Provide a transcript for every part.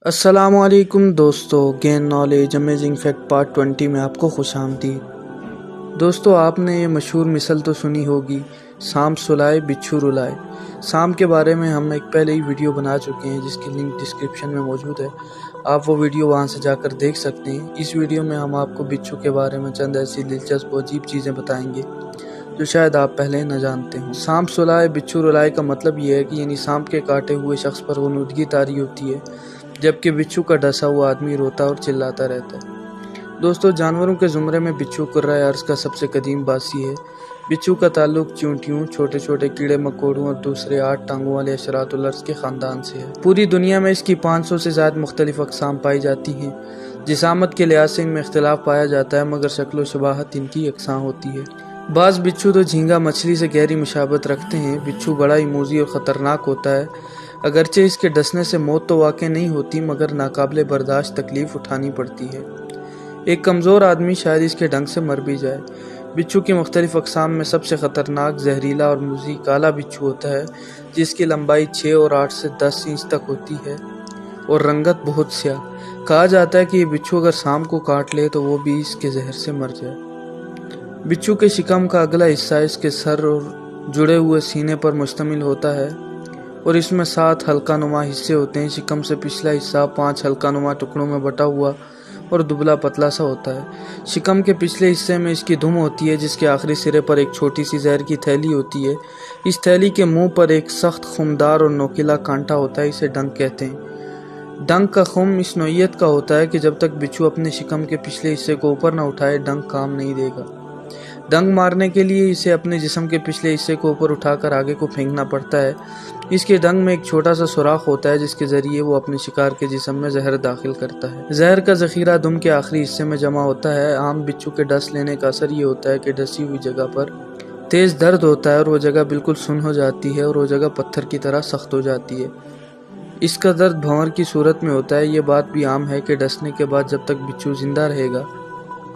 अस्सलाम वालेकुम दोस्तों, gain knowledge amazing fact part 20 में आपको खुश आमदीद। दोस्तों, आपने ये मशहूर मिसल तो सुनी होगी, सांप सुलाए बिच्छू रुलाए। सांप के बारे में हम एक पहले ही वीडियो बना चुके हैं जिसकी लिंक डिस्क्रिप्शन में मौजूद है, आप वो वीडियो वहां से जाकर देख सकते हैं। इस वीडियो में हम आपको बिच्छू के बारे में चंद ऐसी दिलचस्प और अजीब चीज़ें बताएंगे जो शायद आप पहले न जानते हो। सांप सुलाए बिच्छू रुलाए का मतलब ये है कि यानी सांप के काटे हुए शख्स पर ग़ुनूदगी तारी होती है, जबकि बिच्छू का डसा हुआ आदमी रोता और चिल्लाता रहता है। दोस्तों, जानवरों के ज़ुमरे में बिच्छू कुर्रा अर्ज़ का सबसे कदीम बासी है। बिच्छू का ताल्लुक चींटियों, छोटे छोटे कीड़े मकोड़ों और दूसरे 8 टांगों वाले अशरातुल अर्ज़ के ख़ानदान से है। पूरी दुनिया में इसकी 500 से ज़्यादा मुख्तलिफ अक़साम पाई जाती हैं। जिसामत के लिहाज से इनमें इख्तिलाफ पाया जाता है, मगर शक्ल शबाहत इनकी यकसां होती है। बाज़ बिच्छू तो झींगा मछली से गहरी मुशाबत रखते हैं। बिच्छू बड़ा ही मूज़ी और ख़तरनाक होता है। अगरचे इसके डसने से मौत तो वाक़ई नहीं होती, मगर नाकाबिले बर्दाश्त तकलीफ़ उठानी पड़ती है। एक कमज़ोर आदमी शायद इसके डंक से मर भी जाए। बिच्छू की मुख्तलिफ़ अक़साम में सबसे ख़तरनाक, जहरीला और मूज़ी काला बिच्छू होता है, जिसकी लंबाई 6 और 8 से 10 इंच तक होती है और रंगत बहुत स्याह। कहा जाता है कि ये बिच्छू अगर सांप को काट ले तो वो भी इसके जहर से मर जाए। बिच्छू के शिकम का अगला हिस्सा इसके सर और जुड़े हुए सीने पर मुश्तमिल होता है और इसमें 7 हल्का नुमा हिस्से होते हैं। शिकम से पिछला हिस्सा 5 हल्का नुमा टुकड़ों में बटा हुआ और दुबला पतला सा होता है। शिकम के पिछले हिस्से में इसकी दुम होती है, जिसके आखिरी सिरे पर एक छोटी सी जहर की थैली होती है। इस थैली के मुंह पर एक सख्त खुमदार और नोकीला कांटा होता है, इसे डंक कहते हैं। डंक का खुम इस नोयत का होता है कि जब तक बिच्छू अपने शिकम के पिछले हिस्से को ऊपर न उठाए, डंक काम नहीं देगा। डंक मारने के लिए इसे अपने जिस्म के पिछले हिस्से को ऊपर उठाकर आगे को फेंकना पड़ता है। इसके डंक में एक छोटा सा सुराख होता है, जिसके जरिए वो अपने शिकार के जिस्म में जहर दाखिल करता है। जहर का जखीरा दुम के आखिरी हिस्से में जमा होता है। आम बिच्छू के डस लेने का असर ये होता है कि डसी हुई जगह पर तेज दर्द होता है और वो जगह बिल्कुल सुन्न हो जाती है और वो जगह पत्थर की तरह सख्त हो जाती है। इसका दर्द भंवर की सूरत में होता है। ये बात भी आम है कि डसने के बाद जब तक बिच्छू जिंदा रहेगा,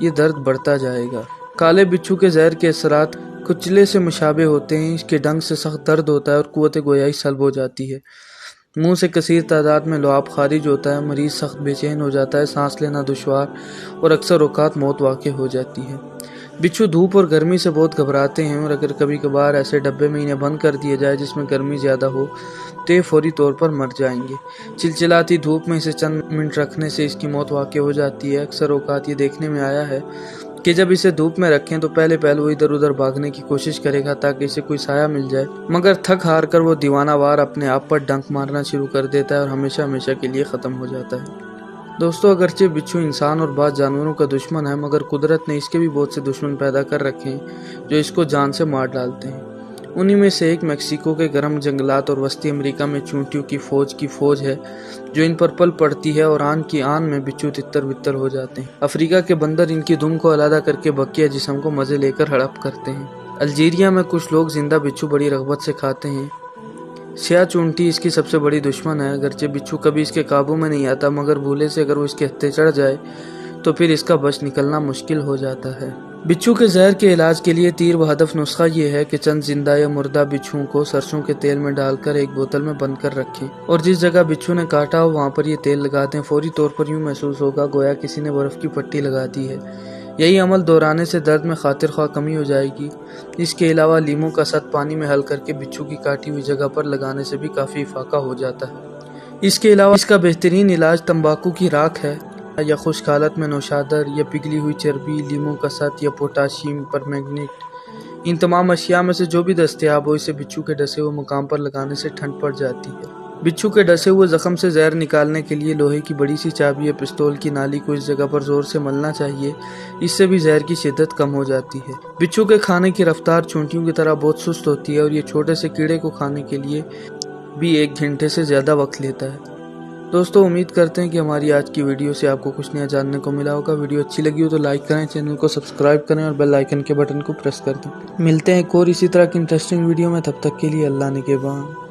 ये दर्द बढ़ता जाएगा। काले बिच्छू के जहर के असरात कुचले से मुशाबे होते हैं। इसके डंक से सख्त दर्द होता है और कुव्वत गोयाई सल्ब हो जाती है। मुंह से कसीर तादाद में लुआब खारिज होता है। मरीज सख्त बेचैन हो जाता है, सांस लेना दुश्वार और अक्सर औकात मौत वाक़ई हो जाती है। बिच्छू धूप और गर्मी से बहुत घबराते हैं और अगर कभी कभार ऐसे डब्बे में इन्हें बंद कर दिया जाए जिसमें गर्मी ज़्यादा हो तो ये फौरी तौर पर मर जाएंगे। चिलचिलाती धूप में इसे चंद मिनट रखने से इसकी मौत वाक़ई हो जाती है। अक्सर औकात ये देखने में आया है कि जब इसे धूप में रखें तो पहले वो इधर उधर भागने की कोशिश करेगा ताकि इसे कोई साया मिल जाए, मगर थक हार कर वो दीवानावार अपने आप पर डंक मारना शुरू कर देता है और हमेशा हमेशा के लिए ख़त्म हो जाता है। दोस्तों, अगरचे बिच्छू इंसान और बाज़ जानवरों का दुश्मन है, मगर कुदरत ने इसके भी बहुत से दुश्मन पैदा कर रखे हैं जो इसको जान से मार डालते हैं। उन्हीं में से एक मेक्सिको के गर्म जंगलात और वस्ती अमेरिका में चूंटियों की फौज है जो इन पर पल पड़ती है और आन की आन में बिच्छू तितर बितर हो जाते हैं। अफ्रीका के बंदर इनकी दुम को अलग करके बकिया जिस्म को मज़े लेकर हड़प करते हैं। अल्जीरिया में कुछ लोग जिंदा बिच्छू बड़ी रग़बत से खाते हैं। स्याह चूंटी इसकी सबसे बड़ी दुश्मन है। अगरचे बिच्छू कभी इसके काबू में नहीं आता, मगर भूले से अगर वो इसके हत्थे चढ़ जाए तो फिर इसका बच निकलना मुश्किल हो जाता है। बिच्छू के जहर के इलाज के लिए तीर व हदफ नुस्खा ये है कि चंद जिंदा या मुर्दा बिच्छुओं को सरसों के तेल में डालकर एक बोतल में बंद कर रखें और जिस जगह बिच्छू ने काटा हो वहाँ पर ये तेल लगा दें। फौरी तौर पर यूँ महसूस होगा गोया किसी ने बर्फ़ की पट्टी लगा दी है। यही अमल दोहराने से दर्द में खातिर ख्वाह कमी हो जाएगी। इसके अलावा लीमू का सत पानी में हल करके बिच्छू की काटी हुई जगह पर लगाने से भी काफ़ी इफाका हो जाता है। इसके अलावा इसका बेहतरीन इलाज तंबाकू की राख है या खुश्क हालत में नौशादर या पिघली हुई चर्बी, लीमू का सत या पोटाशियम परमैंगनेट। इन तमाम अशिया में से जो भी दस्तयाब हो, इसे बिच्छू के डसे हुए मुकाम पर लगाने से ठंड पड़ जाती है। बिच्छू के डसे हुए जख्म से जहर निकालने के लिए लोहे की बड़ी सी चाबी या पिस्तौल की नाली को इस जगह पर जोर से मलना चाहिए। इससे भी जहर की शिद्दत कम हो जाती है। बिच्छू के खाने की रफ्तार चूंटियों की तरह बहुत सुस्त होती है और ये छोटे से कीड़े को खाने के लिए भी 1 घंटे से ज़्यादा वक्त लेता है। दोस्तों, उम्मीद करते हैं कि हमारी आज की वीडियो से आपको कुछ नया जानने को मिला होगा। वीडियो अच्छी लगी हो तो लाइक करें, चैनल को सब्सक्राइब करें और बेल आइकन के बटन को प्रेस कर दें। मिलते हैं एक और इसी तरह की इंटरेस्टिंग वीडियो में, तब तक के लिए अल्लाह निगहबान।